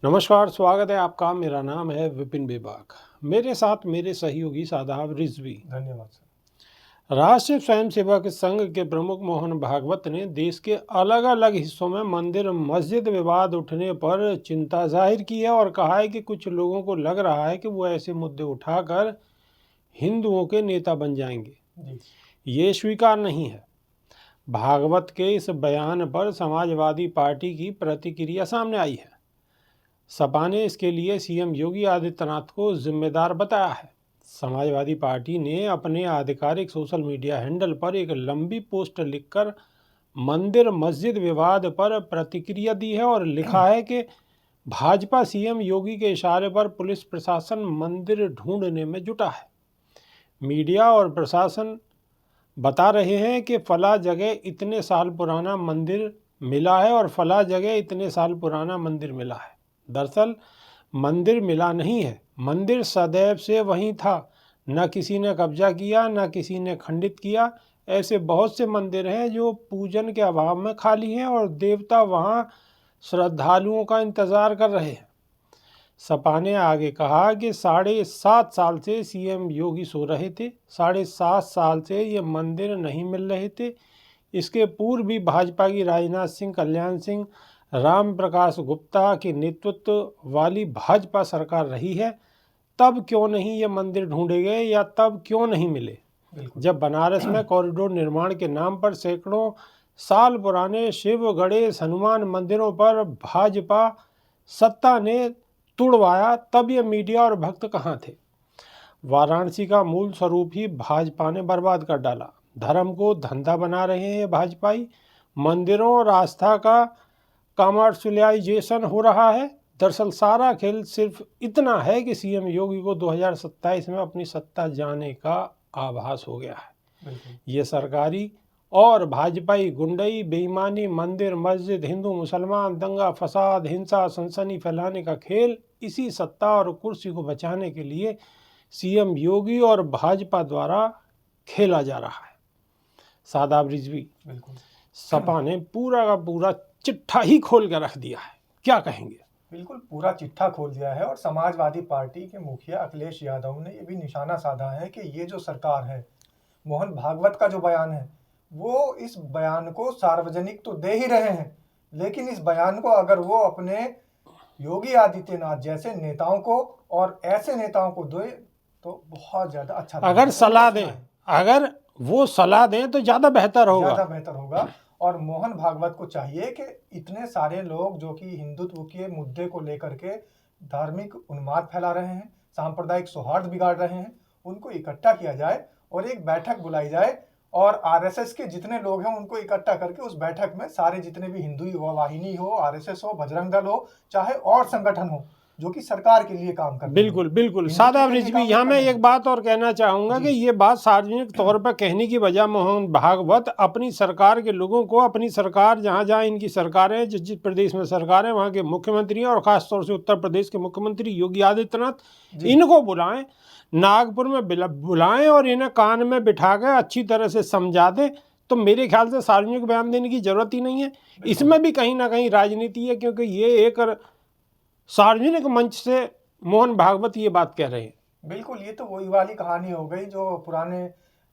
नमस्कार, स्वागत है आपका। मेरा नाम है विपिन बेबाक। मेरे साथ मेरे सहयोगी सादाब रिजवी। धन्यवाद सर। राष्ट्रीय स्वयंसेवक संघ के प्रमुख मोहन भागवत ने देश के अलग अलग हिस्सों में मंदिर मस्जिद विवाद उठने पर चिंता जाहिर की है और कहा है कि कुछ लोगों को लग रहा है कि वो ऐसे मुद्दे उठाकर हिंदुओं के नेता बन जाएंगे। ये स्वीकार नहीं है। भागवत के इस बयान पर समाजवादी पार्टी की प्रतिक्रिया सामने आई है। सपा ने इसके लिए सीएम योगी आदित्यनाथ को जिम्मेदार बताया है। समाजवादी पार्टी ने अपने आधिकारिक सोशल मीडिया हैंडल पर एक लंबी पोस्ट लिखकर मंदिर मस्जिद विवाद पर प्रतिक्रिया दी है और लिखा है कि भाजपा सीएम योगी के इशारे पर पुलिस प्रशासन मंदिर ढूंढने में जुटा है। मीडिया और प्रशासन बता रहे हैं कि फला जगह इतने साल पुराना मंदिर मिला है और फला जगह इतने साल पुराना मंदिर मिला है। दरअसल मंदिर मिला नहीं है। मंदिर सदैव से वहीं था। न किसी ने कब्जा किया, न किसी ने खंडित किया। ऐसे बहुत से मंदिर हैं जो पूजन के अभाव में खाली हैं और देवता वहां श्रद्धालुओं का इंतजार कर रहे हैं। सपा ने आगे कहा कि 7.5 साल से सीएम योगी सो रहे थे। 7.5 साल से ये मंदिर नहीं मिल रहे थे। इसके पूर्व भी भाजपा की राजनाथ सिंह, कल्याण सिंह, राम प्रकाश गुप्ता के नेतृत्व वाली भाजपा सरकार रही है। तब क्यों नहीं ये मंदिर ढूंढे गए या तब क्यों नहीं मिले? जब बनारस में कॉरिडोर निर्माण के नाम पर सैकड़ों साल पुराने शिव, गणेश, हनुमान मंदिरों पर भाजपा सत्ता ने तुड़वाया, तब ये मीडिया और भक्त कहाँ थे? वाराणसी का मूल स्वरूप ही भाजपा ने बर्बाद कर डाला। धर्म को धंधा बना रहे हैं भाजपाई। मंदिरों और आस्था का कमर्शियलाइजेशन हो रहा है। दरअसल सारा खेल सिर्फ इतना है कि सीएम योगी को 2027 में अपनी सत्ता जाने का आभास हो गया है। ये सरकारी और भाजपाई गुंडई, बेईमानी, मंदिर मस्जिद, हिंदू मुसलमान, दंगा फसाद, हिंसा, सनसनी फैलाने का खेल इसी सत्ता और कुर्सी को बचाने के लिए सीएम योगी और भाजपा द्वारा खेला जा रहा है। सादाब रिजवी, सपा ने पूरा का पूरा चिट्ठा ही खोल कर रख दिया है। क्या कहेंगे? बिल्कुल पूरा चिट्ठा खोल दिया है और समाजवादी पार्टी के मुखिया अखिलेश यादव ने ये भी निशाना साधा है कि ये जो सरकार है, मोहन भागवत का जो बयान है, वो इस बयान को सार्वजनिक तो दे ही रहे हैं, लेकिन इस बयान को अगर वो अपने योगी आदित्यनाथ जैसे नेताओं को और ऐसे नेताओं को दे तो बहुत ज्यादा अच्छा। अगर सलाह दें, अगर वो सलाह दें तो ज्यादा बेहतर होगा। और मोहन भागवत को चाहिए कि इतने सारे लोग जो कि हिंदुत्व के मुद्दे को लेकर के धार्मिक उन्माद फैला रहे हैं, सांप्रदायिक सौहार्द बिगाड़ रहे हैं, उनको इकट्ठा किया जाए और एक बैठक बुलाई जाए और आरएसएस के जितने लोग हैं उनको इकट्ठा करके उस बैठक में सारे जितने भी हिंदू युवा वाहिनी हो, आरएसएस हो, बजरंग दल हो, चाहे और संगठन हो जो कि सरकार के लिए काम कर रहे हैं। बिल्कुल सादाब रिजवी, यहाँ मैं एक बात और कहना चाहूँगा कि ये बात सार्वजनिक तौर पर कहने की वजह मोहन भागवत अपनी सरकार के लोगों को, अपनी सरकार जहाँ जहाँ इनकी सरकारें, जिस प्रदेश में सरकार है वहाँ के मुख्यमंत्री और ख़ासतौर से उत्तर प्रदेश के मुख्यमंत्री योगी आदित्यनाथ, इनको बुलाएं, नागपुर में बुलाएं और इन्हें कान में बिठा कर अच्छी तरह से समझा दें। तो मेरे ख्याल से सार्वजनिक बयान देने की जरूरत ही नहीं है। इसमें भी कहीं ना कहीं राजनीति है, क्योंकि ये एक सार्वजनिक मंच से मोहन भागवत ये बात कह रहे हैं। बिल्कुल, ये तो वही वाली कहानी हो गई जो पुराने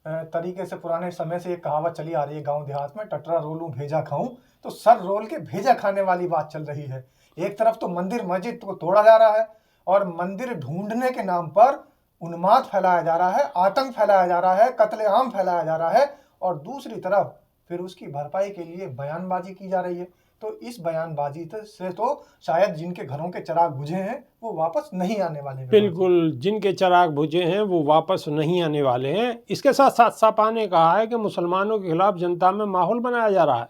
तरीके से, पुराने समय से एक कहावत चली आ रही है गांव देहात में, टटरा रोलूं भेजा खाऊं, तो सर रोल के भेजा खाने वाली बात चल रही है। एक तरफ तो मंदिर मस्जिद को तोड़ा जा रहा है और मंदिर ढूंढने के नाम पर उन्माद फैलाया जा रहा है, आतंक फैलाया जा रहा है, कत्लेआम फैलाया जा रहा है और दूसरी तरफ फिर उसकी भरपाई के लिए बयानबाजी की जा रही है। तो इस बयानबाजी से तो शायद जिनके घरों के चिराग बुझे हैं वो वापस नहीं आने वाले हैं। बिल्कुल, जिनके चिराग बुझे हैं वो वापस नहीं आने वाले हैं। इसके साथ साथ सपा ने कहा है कि मुसलमानों के खिलाफ जनता में माहौल बनाया जा रहा है।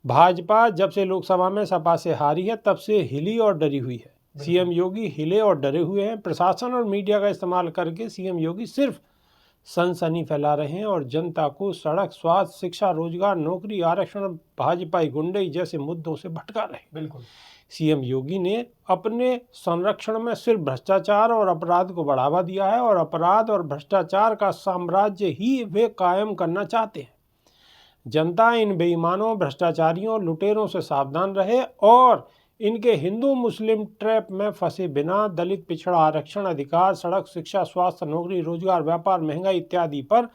भाजपा जब से लोकसभा में सपा से हारी है तब से हिली और डरी हुई है। सीएम योगी हिले और डरे हुए हैं। प्रशासन और मीडिया का इस्तेमाल करके सीएम योगी सिर्फ सनसनी फैला रहे हैं और जनता को सड़क, स्वास्थ्य, शिक्षा, रोजगार, नौकरी, आरक्षण, भाजपाई गुंडई जैसे मुद्दों से भटका रहे हैं। बिल्कुल, सीएम योगी ने अपने संरक्षण में सिर्फ भ्रष्टाचार और अपराध को बढ़ावा दिया है और अपराध और भ्रष्टाचार का साम्राज्य ही वे कायम करना चाहते हैं। जनता इन बेईमानों, भ्रष्टाचारियों, लुटेरों से सावधान रहे और इनके हिंदू मुस्लिम ट्रैप में फंसे बिना दलित, पिछड़ा, आरक्षण, अधिकार, सड़क, शिक्षा, स्वास्थ्य, नौकरी, रोजगार, व्यापार, महंगाई इत्यादि पर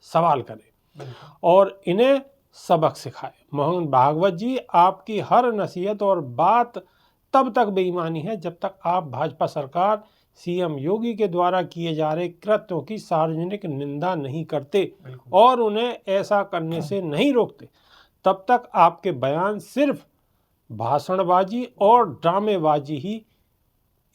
सवाल करे और इन्हें सबक सिखाए। मोहन भागवत जी, आपकी हर नसीहत और बात तब तक बेईमानी है जब तक आप भाजपा सरकार, सीएम योगी के द्वारा किए जा रहे कृत्यों की सार्वजनिक निंदा नहीं करते और उन्हें ऐसा करने से नहीं रोकते। तब तक आपके बयान सिर्फ भाषणबाजी और ड्रामेबाजी ही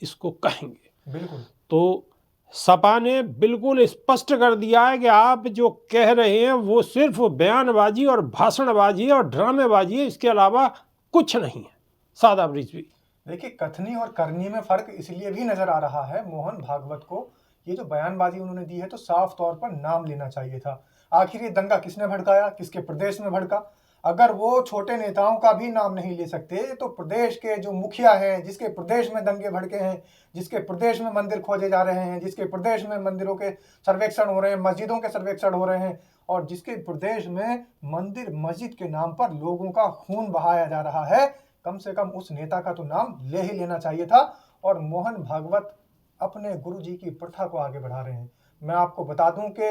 इसको कहेंगे। बिल्कुल। तो सपा ने बिल्कुल स्पष्ट कर दिया है कि आप जो कह रहे हैं वो सिर्फ बयानबाजी और भाषणबाजी और ड्रामेबाजी है, इसके अलावा कुछ नहीं है। सादा रिजवी, देखिए, कथनी और करनी में फर्क इसलिए भी नजर आ रहा है मोहन भागवत को। ये जो बयानबाजी उन्होंने दी है तो साफ तौर पर नाम लेना चाहिए था। आखिर ये दंगा किसने भड़काया, किसके प्रदेश में भड़का? अगर वो छोटे नेताओं का भी नाम नहीं ले सकते तो प्रदेश के जो मुखिया हैं, जिसके प्रदेश में दंगे भड़के हैं, जिसके प्रदेश में मंदिर खोजे जा रहे हैं, जिसके प्रदेश में मंदिरों के सर्वेक्षण हो रहे हैं, मस्जिदों के सर्वेक्षण हो रहे हैं और जिसके प्रदेश में मंदिर मस्जिद के नाम पर लोगों का खून बहाया जा रहा है, कम से कम उस नेता का तो नाम ले ही लेना चाहिए था। और मोहन भागवत अपने गुरुजी की प्रथा को आगे बढ़ा रहे हैं। मैं आपको बता दूं कि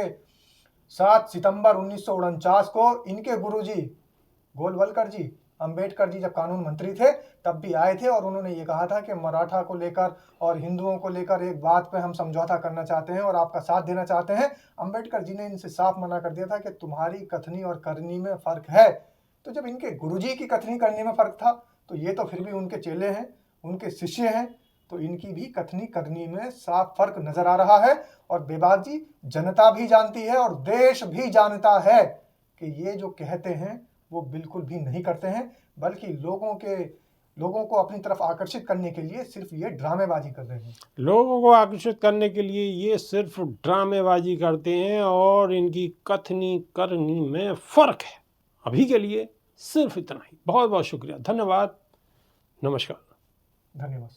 7 सितंबर 1949 को इनके गुरुजी गोलवलकर जी, अंबेडकर जी जब कानून मंत्री थे तब भी आए थे और उन्होंने ये कहा था कि मराठा को लेकर और हिंदुओं को लेकर एक बात पे हम समझौता करना चाहते हैं और आपका साथ देना चाहते हैं। अंबेडकर जी ने इनसे साफ मना कर दिया था कि तुम्हारी कथनी और करनी में फर्क है। तो जब इनके गुरुजी की कथनी करनी में फर्क था तो ये तो फिर भी उनके चेले हैं, उनके शिष्य हैं, तो इनकी भी कथनी करनी में साफ फर्क नजर आ रहा है। और बेबाक जी, जनता भी जानती है और देश भी जानता है कि ये जो कहते हैं वो बिल्कुल भी नहीं करते हैं, बल्कि लोगों को अपनी तरफ आकर्षित करने के लिए सिर्फ ये ड्रामेबाजी कर रहे हैं। लोगों को आकर्षित करने के लिए ये सिर्फ ड्रामेबाजी करते हैं और इनकी कथनी करनी में फर्क है। अभी के लिए सिर्फ इतना ही। बहुत बहुत शुक्रिया, धन्यवाद, नमस्कार। धन्यवाद।